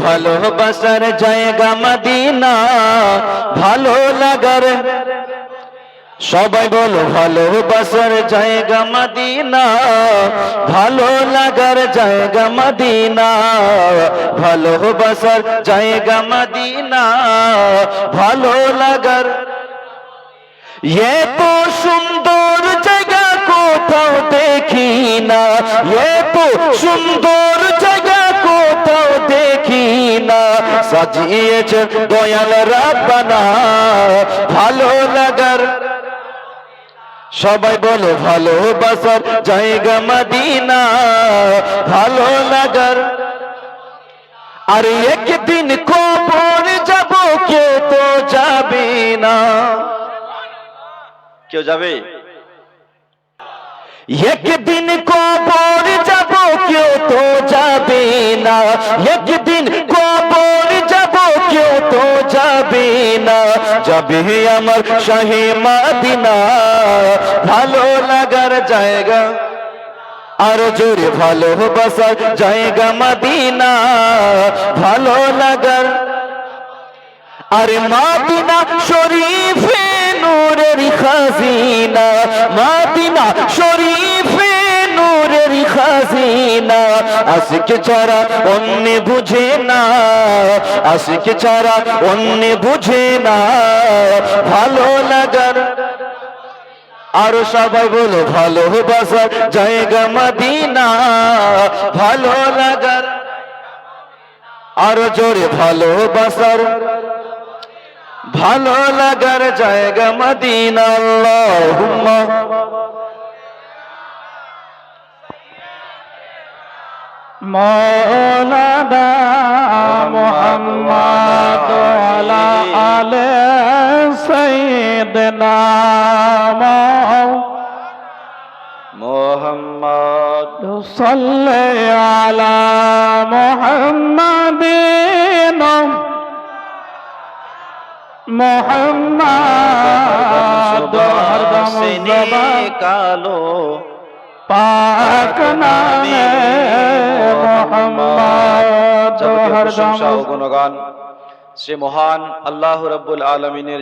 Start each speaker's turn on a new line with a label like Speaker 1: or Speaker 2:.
Speaker 1: ভালোবাসার জায়গা মদিনা, ভালো লাগার, সবাই বলো ভালোবাসার জায়গা মদিনা, ভালো লাগার জায়গা মদিনা, ভালোবাসার জায়গা মদিনা, ভালো লাগার। এত সুন্দর জায়গা কোথাও দেখি না, এত সুন্দর জায়গা কোথাও দেখি না, সাজিয়েছে দয়াল রাব্বানা ভালো লাগার। সবাই বলো ভালোবাসার জায়গা মদিনা, ভালো লাগার। আর একদিন কবর যাব, কেউ তো যাবে না। কেউ যাবে? একদিন কবর যাব, কেউ তো যাবে না। একদিন কবর যাব, কেউ তো যাবে না। যাবে আমার শাহে মদিনা, ভালো লাগার জায়গা। আর জোরে ভালোবাসার জায়গা মদিনা, ভালো লাগার। আরে মদিনা শরীফে নূরের খাজিনা, মদিনা শরীফে নূরের খাজিনা। আশিক ছাড়া অন্য বুঝে না, আশিক ছাড়া অন্য বুঝে না, ভালো লাগার। আরো সবাই বলো ভালোবাসার জায়গা মদিনা, ভালো লাগার। আরো জোরে ভালোবাসার ভালো লাগার জায়গা মদিনা। আল্লাহুম্মা
Speaker 2: মাওলানা মুহাম্মদ ওয়ালা আলে সাইয়্যিদিনা
Speaker 1: মুহাম্মদ
Speaker 2: সাল্লি আলা মুহাম্মাদিন মুহাম্মদ হরদম
Speaker 1: কালো
Speaker 2: পাক নামে মুহাম্মদ হরদম।
Speaker 1: গুণগান শ্রী মহান আল্লাহ রাব্বুল আলামিনের।